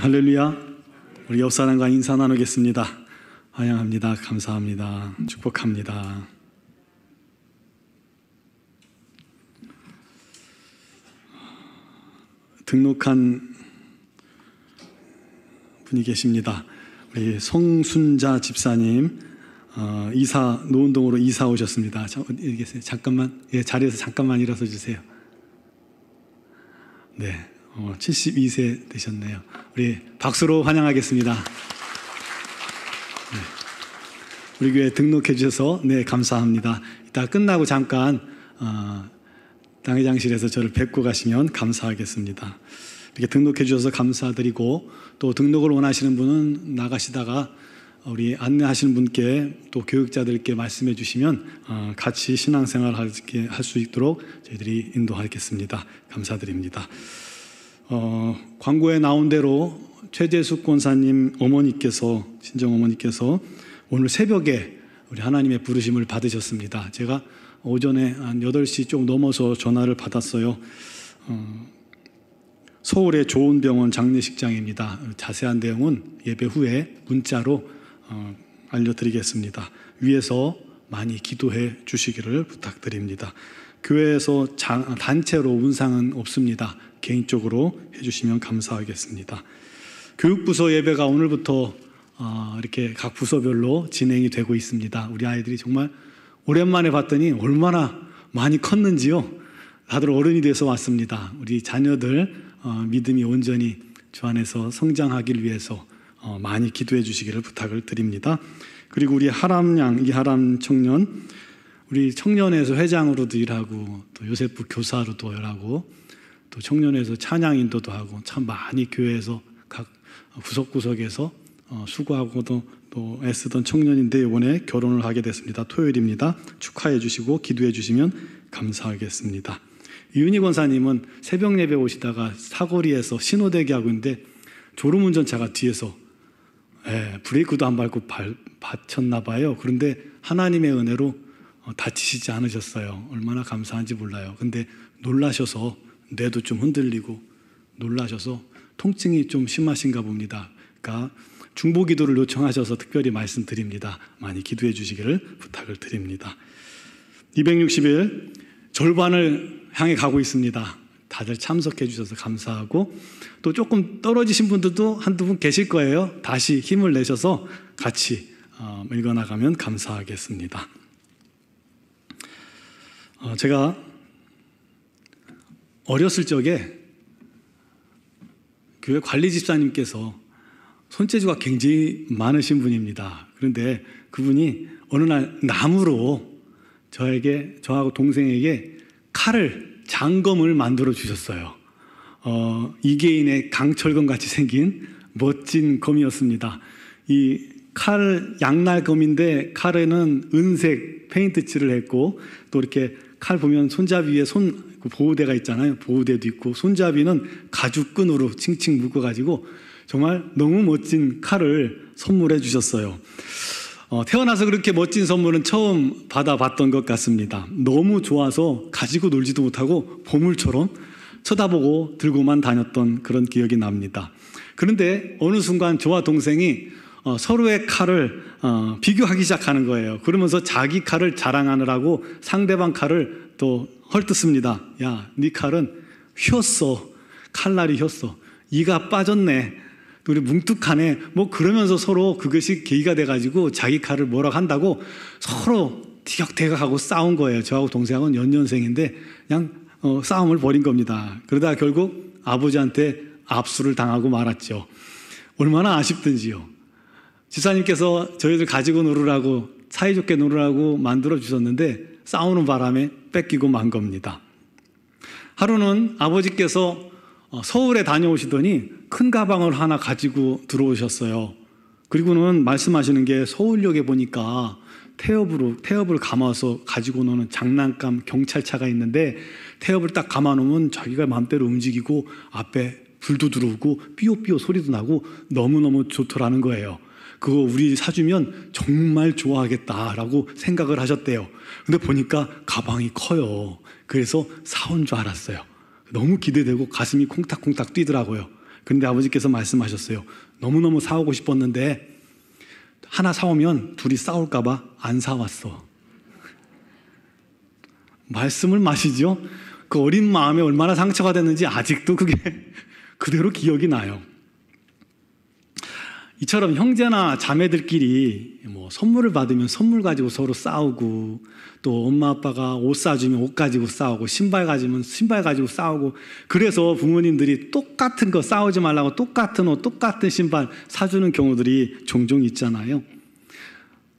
할렐루야. 우리 옆사람과 인사 나누겠습니다. 환영합니다. 감사합니다. 축복합니다. 등록한 분이 계십니다. 우리 송순자 집사님, 노원동으로 이사 오셨습니다. 잠깐만, 자리에서 잠깐만 일어서 주세요. 네, 72세 되셨네요. 우리 박수로 환영하겠습니다. 네. 우리 교회 등록해 주셔서 감사합니다. 이따 끝나고 잠깐 당회장실에서 저를 뵙고 가시면 감사하겠습니다. 이렇게 등록해 주셔서 감사드리고, 또 등록을 원하시는 분은 나가시다가 우리 안내하시는 분께 또 교육자들께 말씀해 주시면 같이 신앙생활 할 수 있도록 저희들이 인도하겠습니다. 감사드립니다. 광고에 나온 대로 최재숙 권사님 어머니께서, 친정 어머니께서 오늘 새벽에 우리 하나님의 부르심을 받으셨습니다. 제가 오전에 한 8시 좀 넘어서 전화를 받았어요. 서울의 좋은 병원 장례식장입니다. 자세한 내용은 예배 후에 문자로 알려드리겠습니다. 위에서 많이 기도해 주시기를 부탁드립니다. 교회에서 단체로 운상은 없습니다. 개인적으로 해주시면 감사하겠습니다. 교육부서 예배가 오늘부터 이렇게 각 부서별로 진행이 되고 있습니다. 우리 아이들이 정말 오랜만에 봤더니 얼마나 많이 컸는지요. 다들 어른이 돼서 왔습니다. 우리 자녀들 믿음이 온전히 주 안에서 성장하길 위해서 많이 기도해 주시기를 부탁을 드립니다. 그리고 우리 하람양, 이하람 청년, 우리 청년에서 회장으로도 일하고 또 요셉부 교사로도 일하고 또 청년에서 찬양 인도도 하고 참 많이 교회에서 각 구석구석에서 수고하고 또 애쓰던 청년인데 이번에 결혼을 하게 됐습니다. 토요일입니다. 축하해 주시고 기도해 주시면 감사하겠습니다. 이은희 권사님은 새벽 예배 오시다가 사거리에서 신호대기 하고 있는데 졸음운전차가 뒤에서 브레이크도 안 밟고 받쳤나 봐요. 그런데 하나님의 은혜로 다치시지 않으셨어요. 얼마나 감사한지 몰라요. 근데 놀라셔서 뇌도 좀 흔들리고 놀라셔서 통증이 좀 심하신가 봅니다. 그러니까 중보기도를 요청하셔서 특별히 말씀드립니다. 많이 기도해 주시기를 부탁을 드립니다. 260일 절반을 향해 가고 있습니다. 다들 참석해 주셔서 감사하고, 또 조금 떨어지신 분들도 한두 분 계실 거예요. 다시 힘을 내셔서 같이 읽어나가면 감사하겠습니다. 제가 어렸을 적에 교회 관리 집사님께서 손재주가 굉장히 많으신 분입니다. 그런데 그분이 어느 날 나무로 저하고 동생에게 장검을 만들어 주셨어요. 이계인의 강철검 같이 생긴 멋진 검이었습니다. 이 양날검인데 칼에는 은색 페인트 칠을 했고, 또 이렇게 칼 보면 손잡이 위에 보호대가 있잖아요. 보호대도 있고, 손잡이는 가죽끈으로 칭칭 묶어가지고 정말 너무 멋진 칼을 선물해 주셨어요. 태어나서 그렇게 멋진 선물은 처음 받아봤던 것 같습니다. 너무 좋아서 가지고 놀지도 못하고 보물처럼 쳐다보고 들고만 다녔던 그런 기억이 납니다. 그런데 어느 순간 저와 동생이 서로의 칼을 비교하기 시작하는 거예요. 그러면서 자기 칼을 자랑하느라고 상대방 칼을 또 헐뜯습니다. 야, 네 칼은 휘었어. 칼날이 휘었어. 이가 빠졌네. 우리 뭉툭하네. 그러면서 서로 그것이 계기가 돼가지고 자기 칼을 뭐라고 한다고 서로 티격태격하고 싸운 거예요. 저하고 동생하고는 연년생인데 그냥 싸움을 벌인 겁니다. 그러다 결국 아버지한테 압수를 당하고 말았죠. 얼마나 아쉽든지요. 집사님께서 저희들 가지고 놀으라고, 사이좋게 놀으라고 만들어 주셨는데 싸우는 바람에 뺏기고 만 겁니다. 하루는 아버지께서 서울에 다녀오시더니 큰 가방을 하나 가지고 들어오셨어요. 그리고는 말씀하시는 게, 서울역에 보니까 태엽을 감아서 가지고 노는 장난감 경찰차가 있는데 태엽을 딱 감아놓으면 자기가 마음대로 움직이고 앞에 불도 들어오고 삐요삐요 소리도 나고 너무너무 좋더라는 거예요. 그거 우리 사주면 정말 좋아하겠다라고 생각을 하셨대요. 근데 보니까 가방이 커요. 그래서 사온 줄 알았어요. 너무 기대되고 가슴이 콩닥콩닥 뛰더라고요. 그런데 아버지께서 말씀하셨어요. 너무너무 사오고 싶었는데 하나 사오면 둘이 싸울까 봐 안 사왔어. 말씀을 마시죠. 그 어린 마음에 얼마나 상처가 됐는지 아직도 그게 그대로 기억이 나요. 이처럼 형제나 자매들끼리 선물을 받으면 선물 가지고 서로 싸우고, 또 엄마 아빠가 옷 사주면 옷 가지고 싸우고, 신발 가지면 신발 가지고 싸우고, 그래서 부모님들이 똑같은 거 싸우지 말라고 똑같은 옷, 똑같은 신발 사주는 경우들이 종종 있잖아요.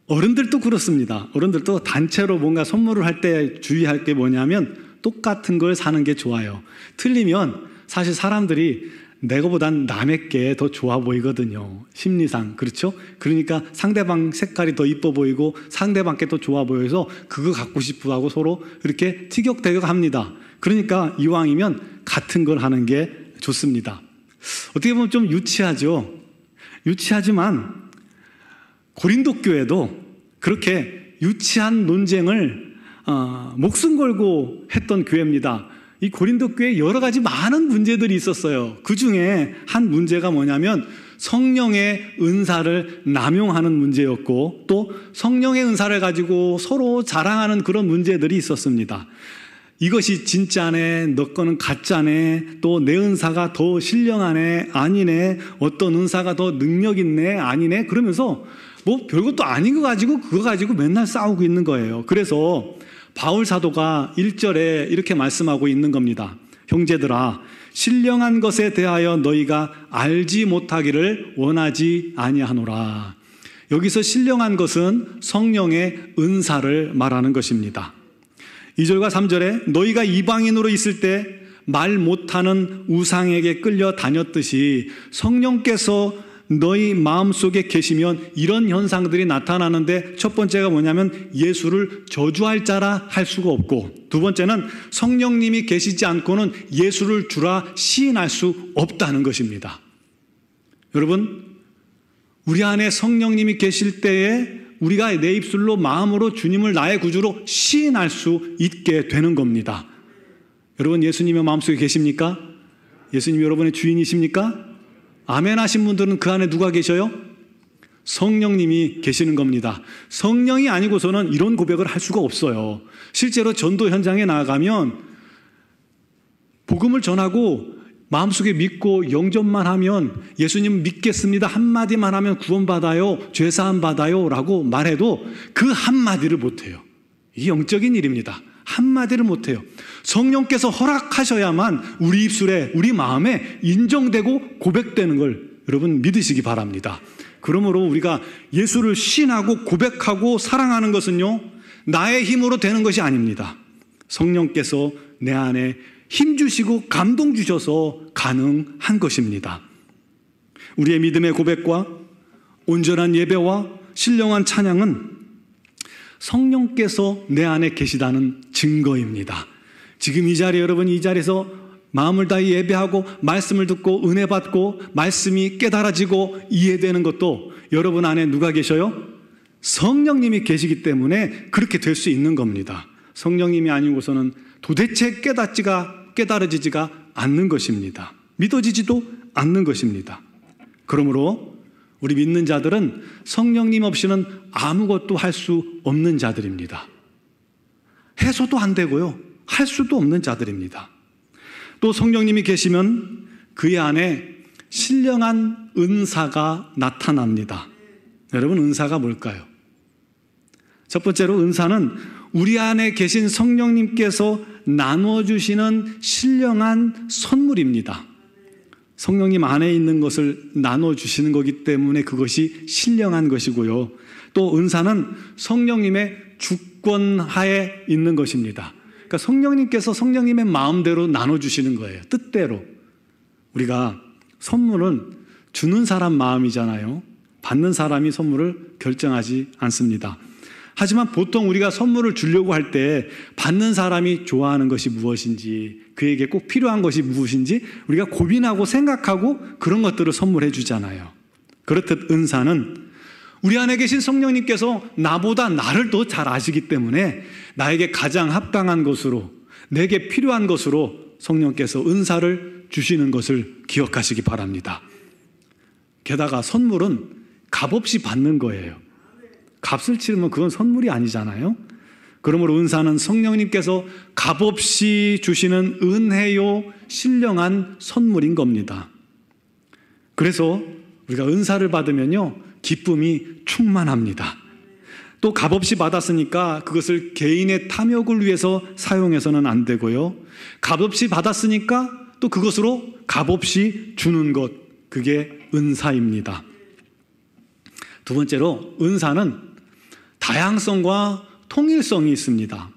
어른들도 그렇습니다. 어른들도 단체로 뭔가 선물을 할 때 주의할 게 뭐냐면 똑같은 걸 사는 게 좋아요. 틀리면 사실 사람들이 내가보단 남의 게 더 좋아 보이거든요. 심리상. 그렇죠? 그러니까 상대방 색깔이 더 이뻐 보이고 상대방 게 더 좋아 보여서 그거 갖고 싶어 하고 서로 이렇게 티격태격합니다. 그러니까 이왕이면 같은 걸 하는 게 좋습니다. 어떻게 보면 좀 유치하죠. 유치하지만 고린도 교회도 그렇게 유치한 논쟁을 목숨 걸고 했던 교회입니다. 이 고린도 교회에 여러 가지 많은 문제들이 있었어요. 그 중에 한 문제가 뭐냐면 성령의 은사를 남용하는 문제였고, 또 성령의 은사를 가지고 서로 자랑하는 그런 문제들이 있었습니다. 이것이 진짜네, 너 거는 가짜네, 또 내 은사가 더 신령하네, 아니네, 어떤 은사가 더 능력 있네, 아니네, 그러면서 별것도 아닌 거 가지고 그거 가지고 맨날 싸우고 있는 거예요. 그래서 바울 사도가 1절에 이렇게 말씀하고 있는 겁니다. 형제들아, 신령한 것에 대하여 너희가 알지 못하기를 원하지 아니하노라. 여기서 신령한 것은 성령의 은사를 말하는 것입니다. 2절과 3절에 너희가 이방인으로 있을 때 말 못하는 우상에게 끌려 다녔듯이 성령께서 너희 마음속에 계시면 이런 현상들이 나타나는데, 첫 번째가 뭐냐면 예수를 저주할 자라 할 수가 없고, 두 번째는 성령님이 계시지 않고는 예수를 주라 시인할 수 없다는 것입니다. 여러분, 우리 안에 성령님이 계실 때에 우리가 내 입술로 마음으로 주님을 나의 구주로 시인할 수 있게 되는 겁니다. 여러분, 예수님의 마음속에 계십니까? 예수님이 여러분의 주인이십니까? 아멘 하신 분들은 그 안에 누가 계셔요? 성령님이 계시는 겁니다. 성령이 아니고서는 이런 고백을 할 수가 없어요. 실제로 전도 현장에 나아가면 복음을 전하고 마음속에 믿고 영접만 하면, 예수님 믿겠습니다 한마디만 하면 구원받아요, 죄사함 받아요 라고 말해도 그 한마디를 못해요. 이게 영적인 일입니다. 한마디를 못해요. 성령께서 허락하셔야만 우리 입술에, 우리 마음에 인정되고 고백되는 걸 여러분 믿으시기 바랍니다. 그러므로 우리가 예수를 신하고 고백하고 사랑하는 것은요, 나의 힘으로 되는 것이 아닙니다. 성령께서 내 안에 힘 주시고 감동 주셔서 가능한 것입니다. 우리의 믿음의 고백과 온전한 예배와 신령한 찬양은 성령께서 내 안에 계시다는 증거입니다. 지금 이 자리에, 여러분 이 자리에서 마음을 다해 예배하고 말씀을 듣고 은혜 받고 말씀이 깨달아지고 이해되는 것도 여러분 안에 누가 계셔요? 성령님이 계시기 때문에 그렇게 될 수 있는 겁니다. 성령님이 아니고서는 도대체 깨달아지지가 않는 것입니다. 믿어지지도 않는 것입니다. 그러므로 우리 믿는 자들은 성령님 없이는 아무것도 할 수 없는 자들입니다. 해서도 안 되고요, 할 수도 없는 자들입니다. 또 성령님이 계시면 그의 안에 신령한 은사가 나타납니다. 여러분, 은사가 뭘까요? 첫 번째로 은사는 우리 안에 계신 성령님께서 나눠주시는 신령한 선물입니다. 성령님 안에 있는 것을 나눠주시는 거기 때문에 그것이 신령한 것이고요. 또 은사는 성령님의 주권하에 있는 것입니다. 그러니까 성령님께서 성령님의 마음대로 나눠주시는 거예요. 뜻대로. 우리가 선물은 주는 사람 마음이잖아요. 받는 사람이 선물을 결정하지 않습니다. 하지만 보통 우리가 선물을 주려고 할 때 받는 사람이 좋아하는 것이 무엇인지, 그에게 꼭 필요한 것이 무엇인지 우리가 고민하고 생각하고 그런 것들을 선물해 주잖아요. 그렇듯 은사는 우리 안에 계신 성령님께서 나보다 나를 더 잘 아시기 때문에 나에게 가장 합당한 것으로, 내게 필요한 것으로 성령께서 은사를 주시는 것을 기억하시기 바랍니다. 게다가 선물은 값없이 받는 거예요. 값을 치르면 그건 선물이 아니잖아요. 그러므로 은사는 성령님께서 값없이 주시는 은혜요 신령한 선물인 겁니다. 그래서 우리가 은사를 받으면요 기쁨이 충만합니다. 또 값없이 받았으니까 그것을 개인의 탐욕을 위해서 사용해서는 안 되고요, 값없이 받았으니까 또 그것으로 값없이 주는 것, 그게 은사입니다. 두 번째로 은사는 다양성과 통일성이 있습니다.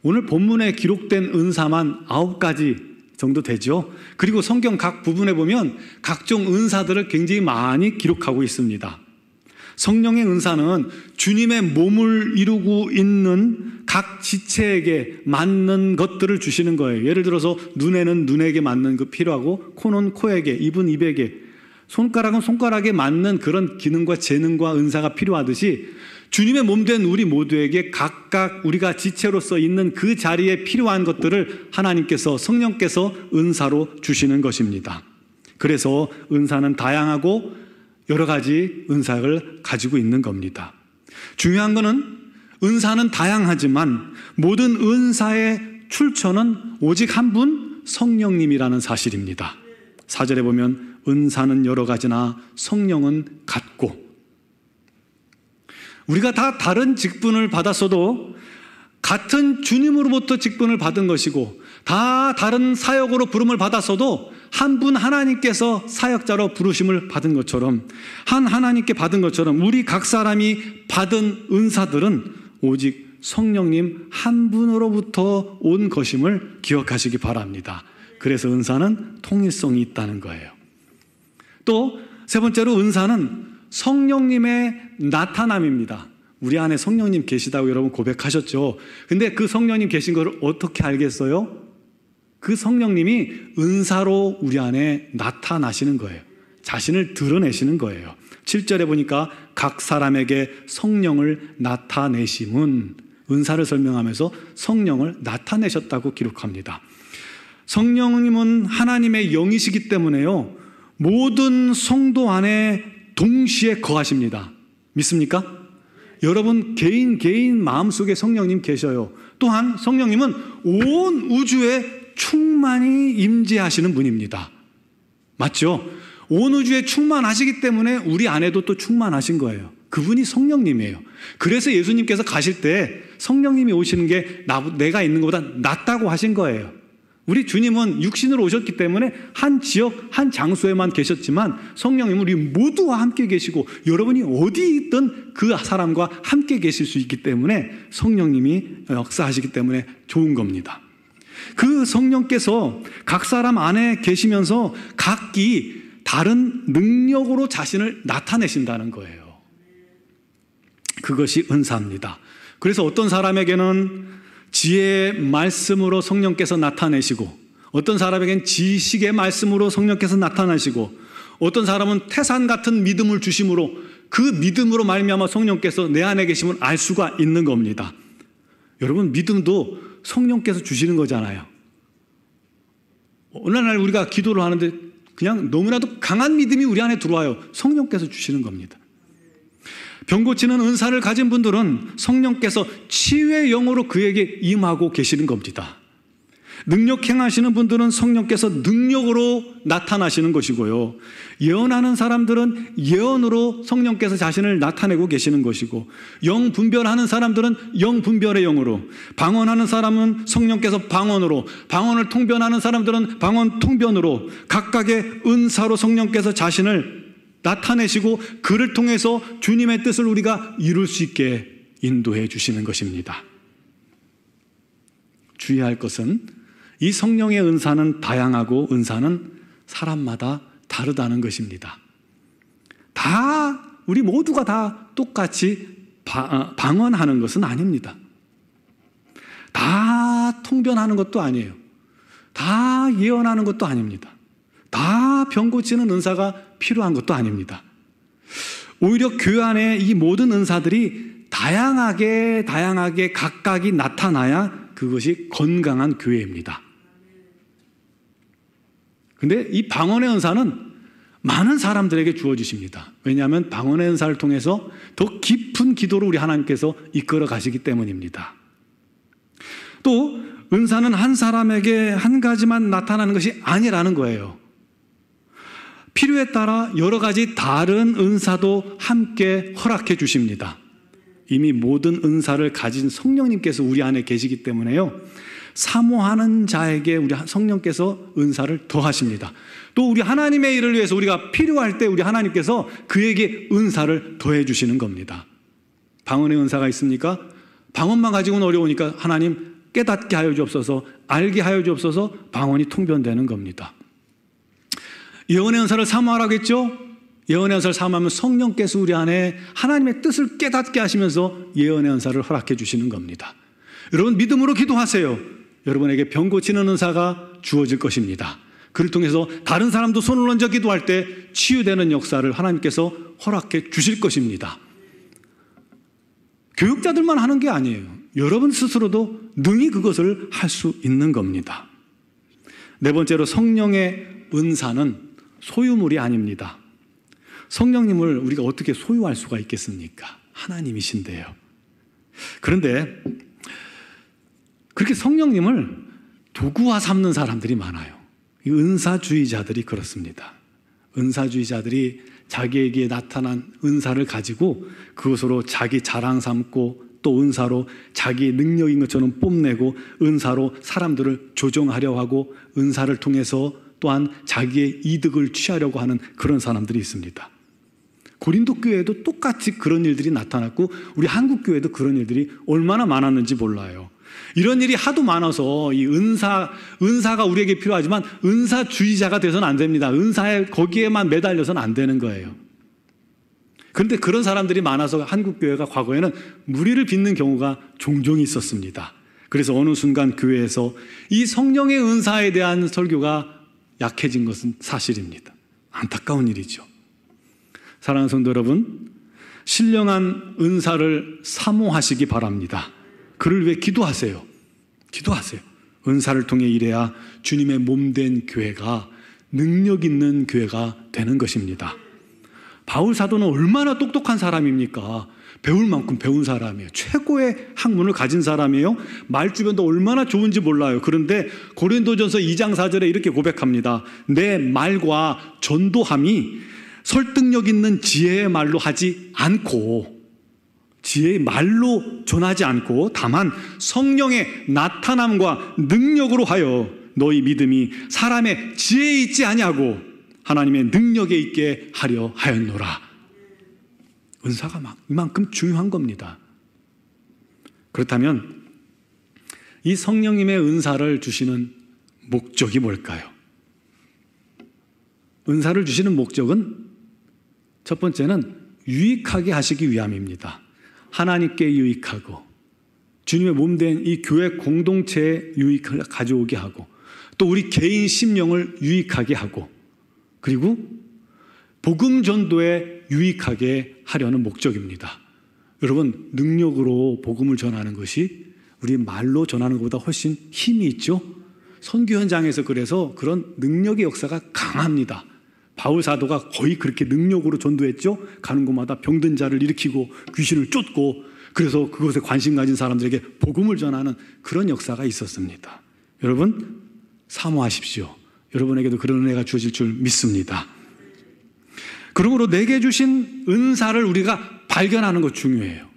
오늘 본문에 기록된 은사만 9가지 정도 되죠. 그리고 성경 각 부분에 보면 각종 은사들을 굉장히 많이 기록하고 있습니다. 성령의 은사는 주님의 몸을 이루고 있는 각 지체에게 맞는 것들을 주시는 거예요. 예를 들어서 눈에는 눈에게 맞는 그 필요하고, 코는 코에게, 입은 입에게, 손가락은 손가락에 맞는 그런 기능과 재능과 은사가 필요하듯이 주님의 몸된 우리 모두에게 각각 우리가 지체로서 있는 그 자리에 필요한 것들을 하나님께서, 성령께서 은사로 주시는 것입니다. 그래서 은사는 다양하고 여러 가지 은사를 가지고 있는 겁니다. 중요한 것은 은사는 다양하지만 모든 은사의 출처는 오직 한 분, 성령님이라는 사실입니다. 4절에 보면 은사는 여러 가지나 성령은 같고, 우리가 다 다른 직분을 받았어도 같은 주님으로부터 직분을 받은 것이고, 다 다른 사역으로 부름을 받았어도 한 분 하나님께서 사역자로 부르심을 받은 것처럼, 한 하나님께 받은 것처럼 우리 각 사람이 받은 은사들은 오직 성령님 한 분으로부터 온 것임을 기억하시기 바랍니다. 그래서 은사는 통일성이 있다는 거예요. 또 세 번째로 은사는 성령님의 나타남입니다. 우리 안에 성령님 계시다고 여러분 고백하셨죠. 근데 그 성령님 계신 것을 어떻게 알겠어요? 그 성령님이 은사로 우리 안에 나타나시는 거예요. 자신을 드러내시는 거예요. 7절에 보니까 각 사람에게 성령을 나타내심은, 은사를 설명하면서 성령을 나타내셨다고 기록합니다. 성령님은 하나님의 영이시기 때문에요, 모든 성도 안에 동시에 거하십니다. 믿습니까? 여러분 개인 마음속에 성령님 계셔요. 또한 성령님은 온 우주에 충만히 임재하시는 분입니다. 맞죠? 온 우주에 충만하시기 때문에 우리 안에도 또 충만하신 거예요. 그분이 성령님이에요. 그래서 예수님께서 가실 때 성령님이 오시는 게 내가 있는 것보다 낫다고 하신 거예요. 우리 주님은 육신으로 오셨기 때문에 한 지역, 한 장소에만 계셨지만 성령님은 우리 모두와 함께 계시고 여러분이 어디 있든 그 사람과 함께 계실 수 있기 때문에 성령님이 역사하시기 때문에 좋은 겁니다. 그 성령께서 각 사람 안에 계시면서 각기 다른 능력으로 자신을 나타내신다는 거예요. 그것이 은사입니다. 그래서 어떤 사람에게는 지혜의 말씀으로 성령께서 나타내시고, 어떤 사람에게는 지식의 말씀으로 성령께서 나타나시고, 어떤 사람은 태산 같은 믿음을 주심으로 그 믿음으로 말미암아 성령께서 내 안에 계심을 알 수가 있는 겁니다. 여러분, 믿음도 성령께서 주시는 거잖아요. 어느 날 우리가 기도를 하는데 그냥 너무나도 강한 믿음이 우리 안에 들어와요. 성령께서 주시는 겁니다. 병 고치는 은사를 가진 분들은 성령께서 치유의 영으로 그에게 임하고 계시는 겁니다. 능력 행하시는 분들은 성령께서 능력으로 나타나시는 것이고요. 예언하는 사람들은 예언으로 성령께서 자신을 나타내고 계시는 것이고, 영 분별하는 사람들은 영 분별의 영으로, 방언하는 사람은 성령께서 방언으로, 방언을 통변하는 사람들은 방언 통변으로 각각의 은사로 성령께서 자신을 나타내시고 그를 통해서 주님의 뜻을 우리가 이룰 수 있게 인도해 주시는 것입니다. 주의할 것은 이 성령의 은사는 다양하고 은사는 사람마다 다르다는 것입니다. 우리 모두가 다 똑같이 방언하는 것은 아닙니다. 다 통변하는 것도 아니에요. 다 예언하는 것도 아닙니다. 다 병 고치는 은사가 필요한 것도 아닙니다. 오히려 교회 안에 이 모든 은사들이 다양하게 각각이 나타나야 그것이 건강한 교회입니다. 근데 이 방언의 은사는 많은 사람들에게 주어지십니다. 왜냐하면 방언의 은사를 통해서 더 깊은 기도로 우리 하나님께서 이끌어 가시기 때문입니다. 또 은사는 한 사람에게 한 가지만 나타나는 것이 아니라는 거예요. 필요에 따라 여러 가지 다른 은사도 함께 허락해 주십니다. 이미 모든 은사를 가진 성령님께서 우리 안에 계시기 때문에요, 사모하는 자에게 우리 성령께서 은사를 더하십니다. 또 우리 하나님의 일을 위해서 우리가 필요할 때 우리 하나님께서 그에게 은사를 더해 주시는 겁니다. 방언의 은사가 있습니까? 방언만 가지고는 어려우니까 하나님 깨닫게 하여 주옵소서, 알게 하여 주옵소서, 방언이 통변되는 겁니다. 예언의 은사를 사모하라고 했죠? 예언의 은사를 사모하면 성령께서 우리 안에 하나님의 뜻을 깨닫게 하시면서 예언의 은사를 허락해 주시는 겁니다. 여러분, 믿음으로 기도하세요. 여러분에게 병 고치는 은사가 주어질 것입니다. 그를 통해서 다른 사람도 손을 얹어 기도할 때 치유되는 역사를 하나님께서 허락해 주실 것입니다. 교육자들만 하는 게 아니에요. 여러분 스스로도 능히 그것을 할 수 있는 겁니다. 네 번째로, 성령의 은사는 소유물이 아닙니다. 성령님을 우리가 어떻게 소유할 수가 있겠습니까? 하나님이신데요. 그런데 그렇게 성령님을 도구화 삼는 사람들이 많아요. 은사주의자들이 그렇습니다. 은사주의자들이 자기에게 나타난 은사를 가지고 그것으로 자기 자랑 삼고, 또 은사로 자기 능력인 것처럼 뽐내고, 은사로 사람들을 조종하려 하고, 은사를 통해서 또한 자기의 이득을 취하려고 하는 그런 사람들이 있습니다. 고린도 교회에도 똑같이 그런 일들이 나타났고, 우리 한국 교회도 그런 일들이 얼마나 많았는지 몰라요. 이런 일이 하도 많아서 이 은사가 우리에게 필요하지만 은사주의자가 돼서는 안 됩니다. 은사에 거기에만 매달려서는 안 되는 거예요. 그런데 그런 사람들이 많아서 한국 교회가 과거에는 무리를 빚는 경우가 종종 있었습니다. 그래서 어느 순간 교회에서 이 성령의 은사에 대한 설교가 약해진 것은 사실입니다. 안타까운 일이죠. 사랑하는 성도 여러분, 신령한 은사를 사모하시기 바랍니다. 그를 위해 기도하세요. 기도하세요. 은사를 통해 일해야 주님의 몸된 교회가 능력 있는 교회가 되는 것입니다. 바울 사도는 얼마나 똑똑한 사람입니까? 배울 만큼 배운 사람이에요. 최고의 학문을 가진 사람이에요. 말주변도 얼마나 좋은지 몰라요. 그런데 고린도전서 2장 4절에 이렇게 고백합니다. 내 말과 전도함이 설득력 있는 지혜의 말로 하지 않고, 지혜의 말로 전하지 않고, 다만 성령의 나타남과 능력으로 하여 너희 믿음이 사람의 지혜에 있지 아니하고 하나님의 능력에 있게 하려 하였노라. 은사가 이만큼 중요한 겁니다. 그렇다면 이 성령님의 은사를 주시는 목적이 뭘까요? 은사를 주시는 목적은 첫 번째는 유익하게 하시기 위함입니다. 하나님께 유익하고 주님의 몸된 이 교회 공동체에 유익을 가져오게 하고, 또 우리 개인 심령을 유익하게 하고, 그리고 복음 전도에 유익하게 하려는 목적입니다. 여러분, 능력으로 복음을 전하는 것이 우리 말로 전하는 것보다 훨씬 힘이 있죠. 선교 현장에서 그래서 그런 능력의 역사가 강합니다. 바울 사도가 거의 그렇게 능력으로 전도했죠. 가는 곳마다 병든 자를 일으키고 귀신을 쫓고, 그래서 그것에 관심 가진 사람들에게 복음을 전하는 그런 역사가 있었습니다. 여러분, 사모하십시오. 여러분에게도 그런 은혜가 주어질 줄 믿습니다. 그러므로 내게 주신 은사를 우리가 발견하는 것 중요해요.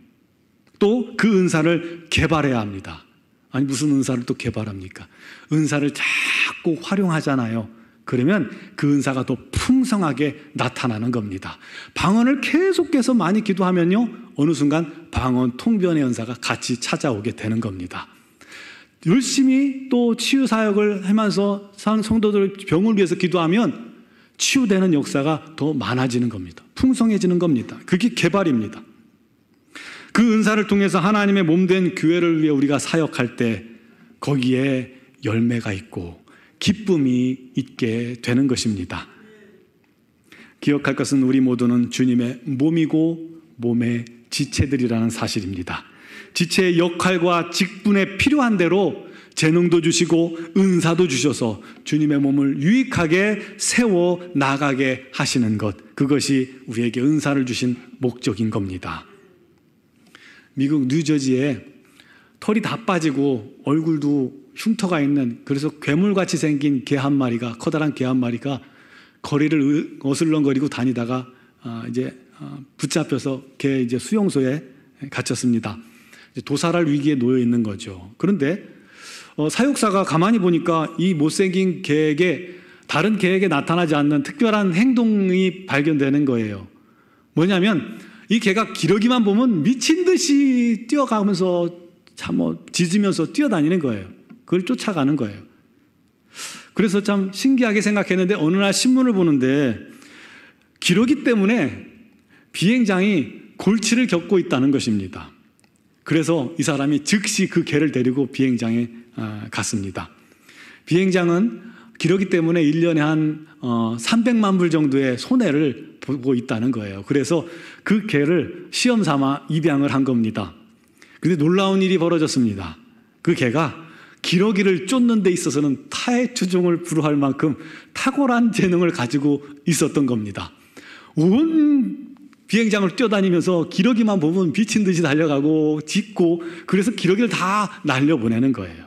또 그 은사를 개발해야 합니다. 아니, 무슨 은사를 또 개발합니까? 은사를 자꾸 활용하잖아요. 그러면 그 은사가 더 풍성하게 나타나는 겁니다. 방언을 계속해서 많이 기도하면요, 어느 순간 방언 통변의 은사가 같이 찾아오게 되는 겁니다. 열심히 또 치유 사역을 하면서 성도들 병을 위해서 기도하면 치유되는 역사가 더 많아지는 겁니다. 풍성해지는 겁니다. 그게 개발입니다. 그 은사를 통해서 하나님의 몸된 교회를 위해 우리가 사역할 때 거기에 열매가 있고 기쁨이 있게 되는 것입니다. 기억할 것은 우리 모두는 주님의 몸이고 몸의 지체들이라는 사실입니다. 지체의 역할과 직분에 필요한 대로 재능도 주시고 은사도 주셔서 주님의 몸을 유익하게 세워 나가게 하시는 것, 그것이 우리에게 은사를 주신 목적인 겁니다. 미국 뉴저지에 털이 다 빠지고 얼굴도 흉터가 있는, 그래서 괴물같이 생긴 개 한 마리가, 커다란 개 한 마리가 거리를 어슬렁거리고 다니다가 붙잡혀서 개 이제 수용소에 갇혔습니다. 도살할 위기에 놓여 있는 거죠. 그런데 사육사가 가만히 보니까 이 못생긴 개에게, 다른 개에게 나타나지 않는 특별한 행동이 발견되는 거예요. 뭐냐면 이 개가 기러기만 보면 미친 듯이 뛰어가면서 짖으면서 뛰어다니는 거예요. 그걸 쫓아가는 거예요. 그래서 참 신기하게 생각했는데 어느 날 신문을 보는데 기러기 때문에 비행장이 골치를 겪고 있다는 것입니다. 그래서 이 사람이 즉시 그 개를 데리고 비행장에 갔습니다. 비행장은 기러기 때문에 1년에 한 300만 불 정도의 손해를 보고 있다는 거예요. 그래서 그 개를 시험 삼아 입양을 한 겁니다. 그런데 놀라운 일이 벌어졌습니다. 그 개가 기러기를 쫓는 데 있어서는 타의 추종을 불허할 만큼 탁월한 재능을 가지고 있었던 겁니다. 온 비행장을 뛰어다니면서 기러기만 보면 미친 듯이 달려가고 짖고, 그래서 기러기를 다 날려보내는 거예요.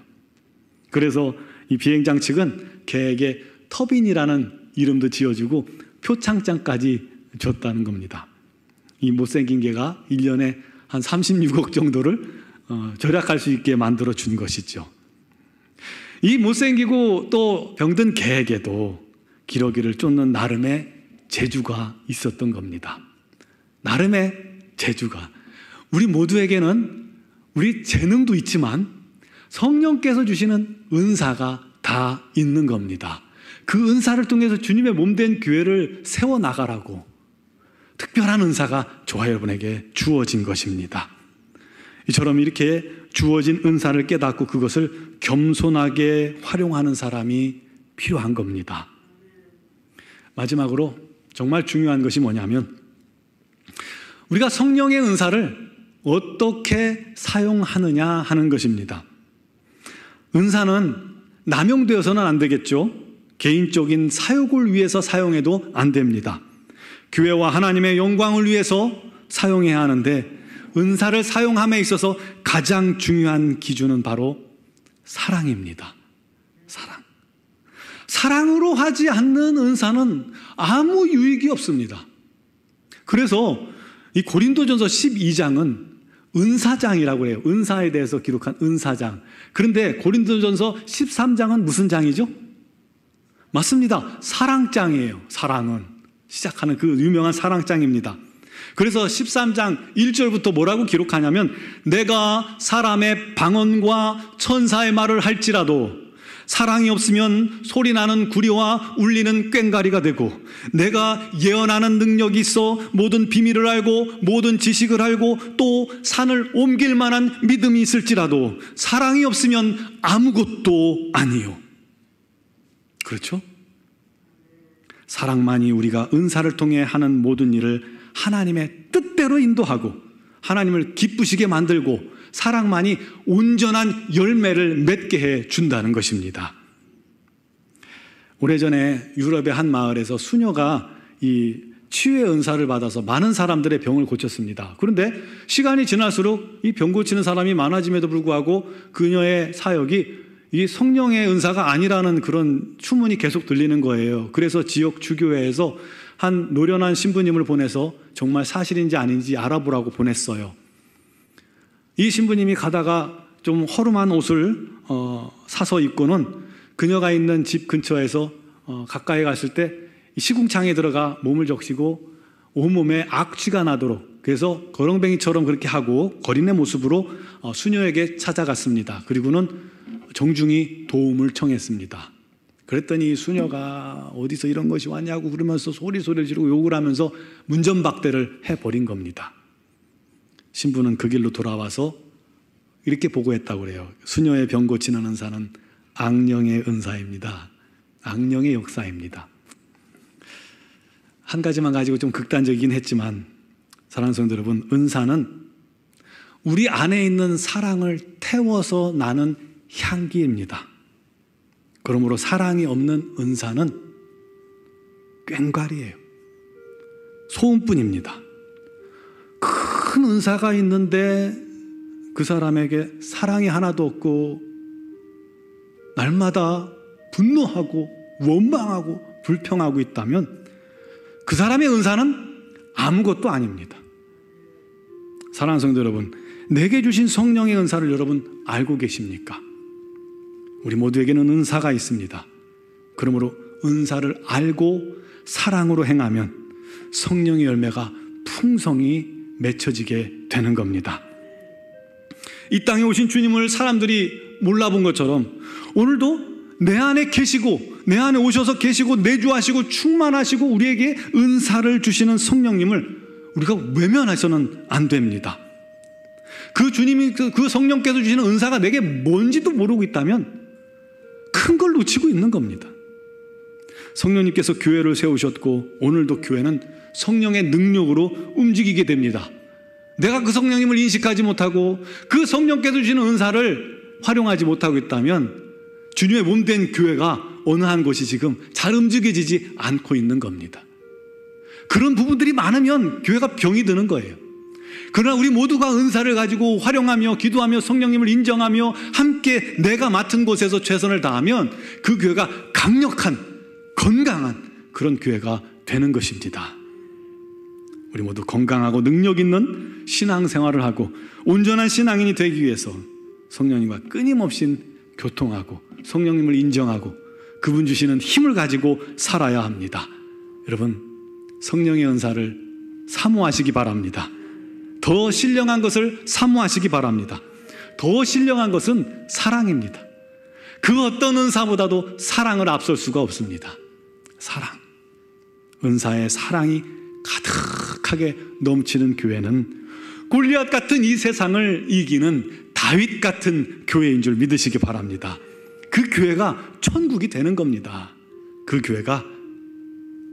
그래서 이 비행장 측은 개에게 터빈이라는 이름도 지어주고 표창장까지 줬다는 겁니다. 이 못생긴 개가 1년에 한 36억 정도를 절약할 수 있게 만들어 준 것이죠. 이 못생기고 또 병든 개에게도 기러기를 쫓는 나름의 재주가 있었던 겁니다. 나름의 재주가. 우리 모두에게는 우리 재능도 있지만 성령께서 주시는 은사가 다 있는 겁니다. 그 은사를 통해서 주님의 몸된 교회를 세워나가라고 특별한 은사가 저와 여러분에게 주어진 것입니다. 이처럼 이렇게 주어진 은사를 깨닫고 그것을 겸손하게 활용하는 사람이 필요한 겁니다. 마지막으로 정말 중요한 것이 뭐냐면 우리가 성령의 은사를 어떻게 사용하느냐 하는 것입니다. 은사는 남용되어서는 안 되겠죠. 개인적인 사욕을 위해서 사용해도 안 됩니다. 교회와 하나님의 영광을 위해서 사용해야 하는데 은사를 사용함에 있어서 가장 중요한 기준은 바로 사랑입니다. 사랑. 사랑으로 하지 않는 은사는 아무 유익이 없습니다. 그래서 이 고린도전서 12장은 은사장이라고 해요. 은사에 대해서 기록한 은사장. 그런데 고린도전서 13장은 무슨 장이죠? 맞습니다. 사랑장이에요. 사랑은 시작하는 그 유명한 사랑장입니다. 그래서 13장 1절부터 뭐라고 기록하냐면 내가 사람의 방언과 천사의 말을 할지라도 사랑이 없으면 소리나는 구리와 울리는 꽹과리가 되고 내가 예언하는 능력이 있어 모든 비밀을 알고 모든 지식을 알고 또 산을 옮길 만한 믿음이 있을지라도 사랑이 없으면 아무것도 아니요. 그렇죠? 사랑만이 우리가 은사를 통해 하는 모든 일을 하나님의 뜻대로 인도하고 하나님을 기쁘시게 만들고 사랑만이 온전한 열매를 맺게 해 준다는 것입니다. 오래전에 유럽의 한 마을에서 수녀가 이 치유의 은사를 받아서 많은 사람들의 병을 고쳤습니다. 그런데 시간이 지날수록 이 병 고치는 사람이 많아짐에도 불구하고 그녀의 사역이 이 성령의 은사가 아니라는 그런 추문이 계속 들리는 거예요. 그래서 지역 주교회에서 한 노련한 신부님을 보내서 정말 사실인지 아닌지 알아보라고 보냈어요. 이 신부님이 가다가 좀 허름한 옷을 사서 입고는 그녀가 있는 집 근처에서 가까이 갔을 때 시궁창에 들어가 몸을 적시고 온몸에 악취가 나도록, 그래서 거렁뱅이처럼 그렇게 하고 거린의 모습으로 수녀에게 찾아갔습니다. 그리고는 정중히 도움을 청했습니다. 그랬더니 수녀가 어디서 이런 것이 왔냐고 그러면서 소리를 지르고 욕을 하면서 문전박대를 해버린 겁니다. 신부는 그 길로 돌아와서 이렇게 보고했다고 그래요. 수녀의 병 고치는 은사는 악령의 은사입니다. 악령의 역사입니다. 한 가지만 가지고 좀 극단적이긴 했지만 사랑하는 성도 여러분, 은사는 우리 안에 있는 사랑을 태워서 나는 향기입니다. 그러므로 사랑이 없는 은사는 꽹과리예요. 소음뿐입니다. 큰 은사가 있는데 그 사람에게 사랑이 하나도 없고 날마다 분노하고 원망하고 불평하고 있다면 그 사람의 은사는 아무것도 아닙니다. 사랑하는 성도 여러분, 내게 주신 성령의 은사를 여러분 알고 계십니까? 우리 모두에게는 은사가 있습니다. 그러므로 은사를 알고 사랑으로 행하면 성령의 열매가 풍성히 맺혀지게 되는 겁니다. 이 땅에 오신 주님을 사람들이 몰라본 것처럼 오늘도 내 안에 계시고 내 안에 오셔서 계시고 내주하시고 충만하시고 우리에게 은사를 주시는 성령님을 우리가 외면해서는 안 됩니다. 그 주님이 그 성령께서 주시는 은사가 내게 뭔지도 모르고 있다면 큰 걸 놓치고 있는 겁니다. 성령님께서 교회를 세우셨고 오늘도 교회는 성령의 능력으로 움직이게 됩니다. 내가 그 성령님을 인식하지 못하고 그 성령께서 주시는 은사를 활용하지 못하고 있다면 주님의 몸된 교회가 어느 한 곳이 지금 잘 움직여지지 않고 있는 겁니다. 그런 부분들이 많으면 교회가 병이 드는 거예요. 그러나 우리 모두가 은사를 가지고 활용하며 기도하며 성령님을 인정하며 함께 내가 맡은 곳에서 최선을 다하면 그 교회가 강력한 건강한 그런 교회가 되는 것입니다. 우리 모두 건강하고 능력 있는 신앙생활을 하고 온전한 신앙인이 되기 위해서 성령님과 끊임없이 교통하고 성령님을 인정하고 그분 주시는 힘을 가지고 살아야 합니다. 여러분, 성령의 은사를 사모하시기 바랍니다. 더 신령한 것을 사모하시기 바랍니다. 더 신령한 것은 사랑입니다. 그 어떤 은사보다도 사랑을 앞설 수가 없습니다. 사랑, 은사의 사랑이 가득하게 넘치는 교회는 골리앗 같은 이 세상을 이기는 다윗 같은 교회인 줄 믿으시기 바랍니다. 그 교회가 천국이 되는 겁니다. 그 교회가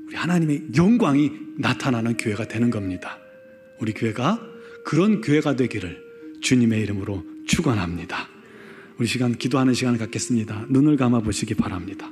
우리 하나님의 영광이 나타나는 교회가 되는 겁니다. 우리 교회가 그런 교회가 되기를 주님의 이름으로 축원합니다. 우리 시간 기도하는 시간을 갖겠습니다. 눈을 감아 보시기 바랍니다.